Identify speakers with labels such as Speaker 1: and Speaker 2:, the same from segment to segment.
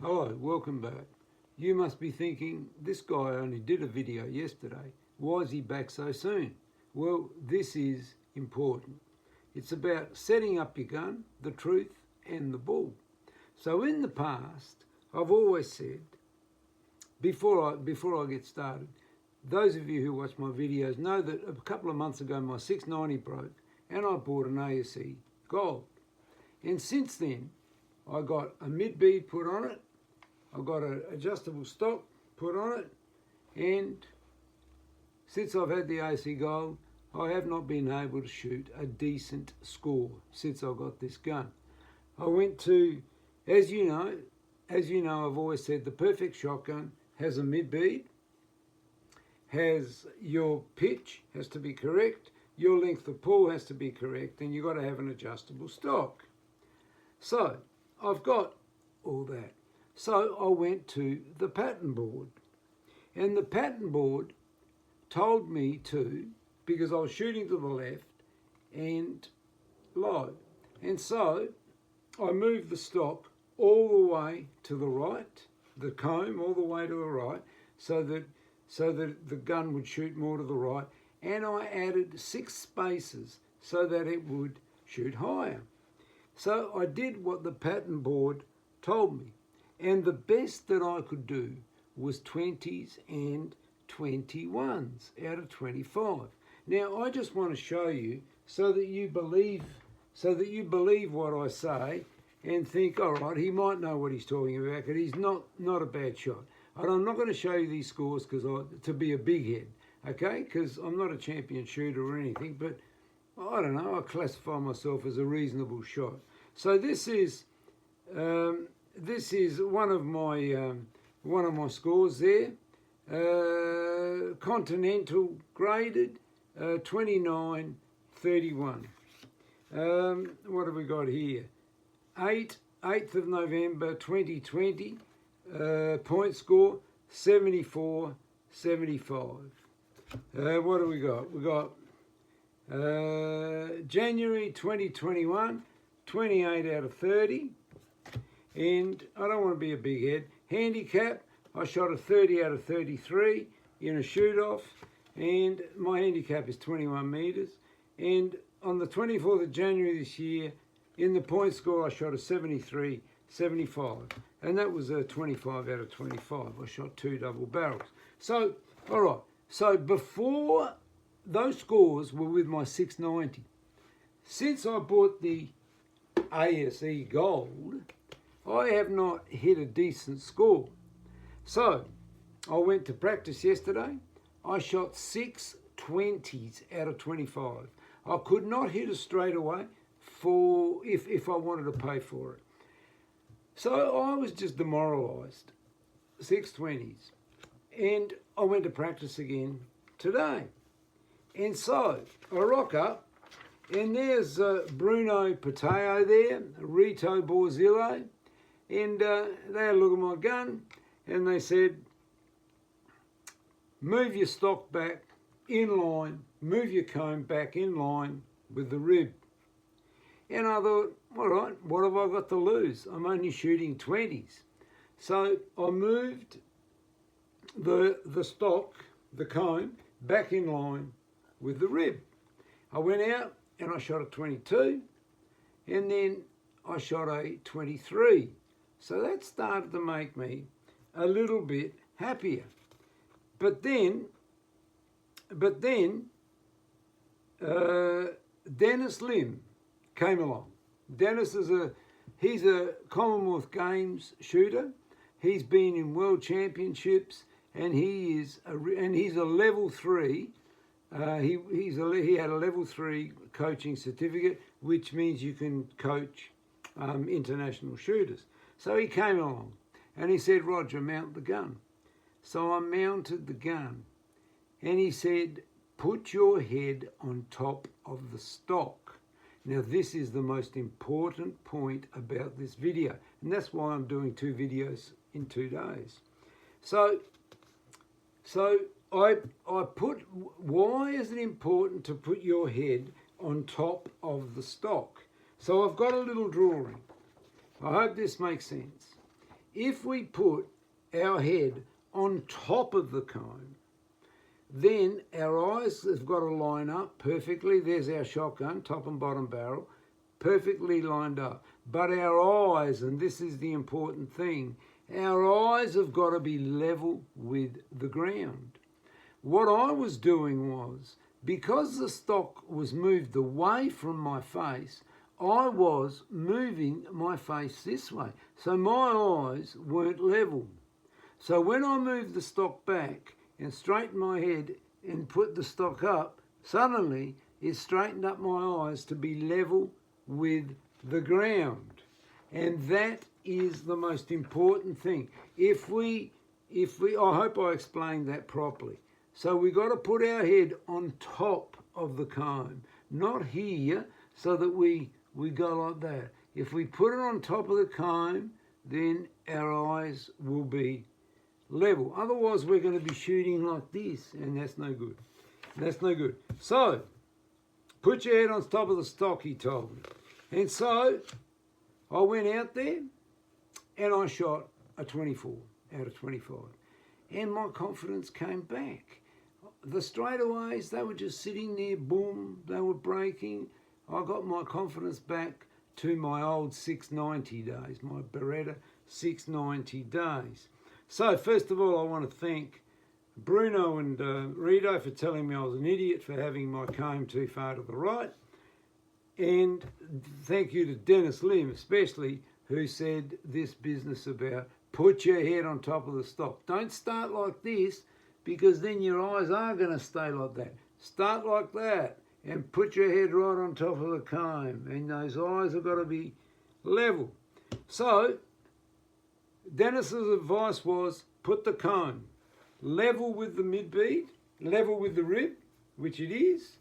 Speaker 1: Hello, welcome back. You must be thinking, this guy only did a video yesterday. Why is he back so soon? Well, this is important. It's about setting up your gun, the truth, and the bull. So in the past, I've always said, before I get started, those of you who watch my videos know that a couple of months ago my 690 broke and I bought an ASE Gold. And since then, I got a mid-bead put on it, I've got an adjustable stock put on it, and since I've had the ASE Gold, I have not been able to shoot a decent score since I got this gun. I went to, as you know, I've always said the perfect shotgun has a mid-bead, has your pitch has to be correct, your length of pull has to be correct, and you've got to have an adjustable stock. So I've got all that. So I went to the pattern board, and the pattern board told me to, because I was shooting to the left and low, and so I moved the stock all the way to the right, the comb all the way to the right, so that the gun would shoot more to the right, and I added 6 spaces so that it would shoot higher. So I did what the pattern board told me, and the best that I could do was 20s and 21s out of 25. Now I just want to show you so that you believe what I say and think, all right, he might know what he's talking about, because he's not a bad shot. And I'm not going to show you these scores to be a big head, okay? Because I'm not a champion shooter or anything, but I don't know, I classify myself as a reasonable shot. So this is one of my scores there, Continental graded, 29.31. What have we got here? 8th of November 2020, point score 74.75. What do we got? We got January 2021, 28 out of 30. And I don't want to be a big head. Handicap, I shot a 30 out of 33 in a shoot-off, and my handicap is 21 metres. And on the 24th of January this year, in the point score, I shot a 73.75, and that was a 25 out of 25. I shot 2 double barrels. So, all right. So before, those scores were with my 690. Since I bought the ASE Gold, I have not hit a decent score. So I went to practice yesterday. I shot 6 20s out of 25. I could not hit a straightaway for if I wanted to pay for it. So I was just demoralised. 6 20s. And I went to practice again today. And so I rock up, and there's Bruno Pateo there, Rito Borzillo, and they had a look at my gun, and they said, move your stock back in line, move your comb back in line with the rib. And I thought, all right, what have I got to lose? I'm only shooting 20s. So I moved the stock, the comb, back in line with the rib. I went out and I shot a 22, and then I shot a 23. So that started to make me a little bit happier. But then Dennis Lim came along. Dennis he's a Commonwealth Games shooter. He's been in World Championships, and he's a level 3. He had a level 3 coaching certificate, which means you can coach international shooters. So he came along and he said, Roger, mount the gun. So I mounted the gun, and he said, put your head on top of the stock. Now this is the most important point about this video, and that's why I'm doing 2 videos in 2 days. So I put, why is it important to put your head on top of the stock? So I've got a little drawing. I hope this makes sense. if we put our head on top of the comb, then our eyes have got to line up perfectly. There's our shotgun, top and bottom barrel, perfectly lined up. But our eyes, and this is the important thing, our eyes have got to be level with the ground. What I was doing was, because the stock was moved away from my face, I was moving my face this way. So my eyes weren't level. So when I moved the stock back and straightened my head and put the stock up, suddenly it straightened up my eyes to be level with the ground. And that is the most important thing. If we, I hope I explained that properly. So we got to put our head on top of the comb, not here, so that we go like that. If we put it on top of the comb, then our eyes will be level. Otherwise, we're going to be shooting like this, and that's no good. That's no good. So, put your head on top of the stock, he told me. And so, I went out there, and I shot a 24 out of 25. And my confidence came back. The straightaways, they were just sitting there, boom, they were breaking. I got my confidence back to my old 690 days, my Beretta 690 days. So first of all, I want to thank Bruno and Rito for telling me I was an idiot for having my comb too far to the right. And thank you to Dennis Lim especially, who said this business about put your head on top of the stock. Don't start like this, because then your eyes are going to stay like that. Start like that and put your head right on top of the comb, and those eyes have got to be level. So Dennis's advice was put the comb level with the mid-bead, level with the rib, which it is,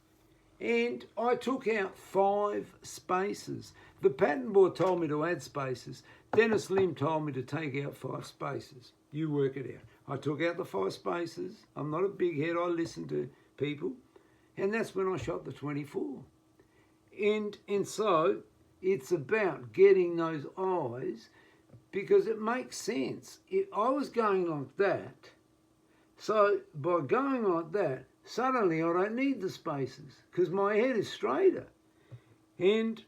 Speaker 1: and I took out 5 spaces. The pattern board told me to add spaces. Dennis Lim told me to take out 5 spaces. You work it out. I took out the 5 spaces. I'm not a big head. I listen to people. And that's when I shot the 24. And so it's about getting those eyes, because it makes sense. I was going like that. So by going like that, suddenly I don't need the spaces because my head is straighter. And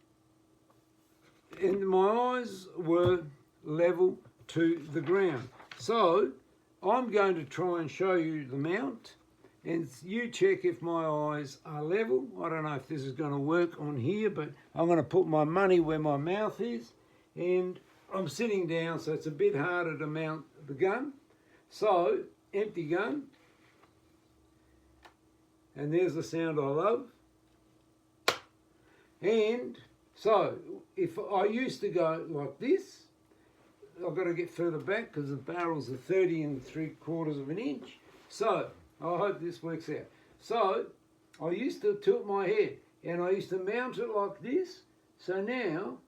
Speaker 1: my eyes were level to the ground. So I'm going to try and show you the mount, and you check if my eyes are level. I don't know if this is going to work on here, but I'm going to put my money where my mouth is, and I'm sitting down, so it's a bit harder to mount the gun. So, empty gun, and there's the sound I love. And so, if I used to go like this, I've got to get further back because the barrels are 30 3/4 of an inch. So, I hope this works out. So, I used to tilt my head, and I used to mount it like this. So now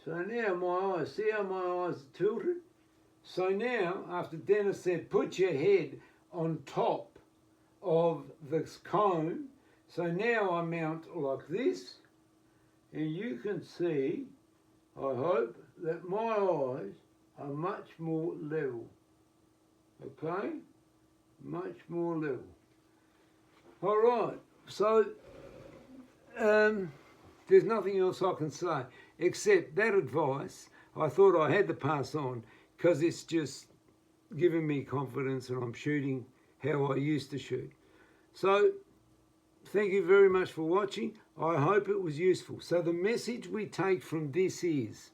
Speaker 1: my eyes, see how my eyes are tilted? So now, after Dennis said, put your head on top of this comb, so now I mount like this, and you can see, I hope, that my eyes are much more level. Okay? Much more level. All right, so there's nothing else I can say except that advice I thought I had to pass on, because it's just giving me confidence and I'm shooting how I used to shoot. So thank you very much for watching. I hope it was useful. So the message we take from this is,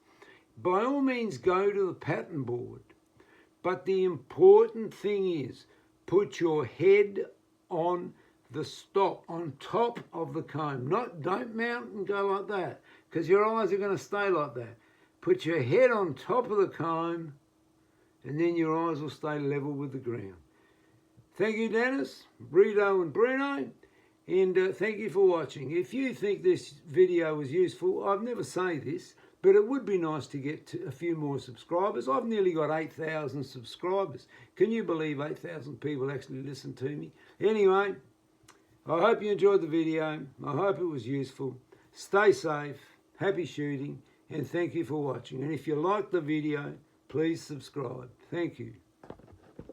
Speaker 1: by all means go to the pattern board, but the important thing is put your head on the stock, on top of the comb. Don't mount and go like that, because your eyes are going to stay like that. Put your head on top of the comb, and then your eyes will stay level with the ground. Thank you, Dennis, Brito and Bruno, and thank you for watching. If you think this video was useful, I've never say this, but it would be nice to get a few more subscribers. I've nearly got 8,000 subscribers. Can you believe 8,000 people actually listen to me? Anyway, I hope you enjoyed the video. I hope it was useful. Stay safe, happy shooting, and thank you for watching. And if you like the video, please subscribe. Thank you.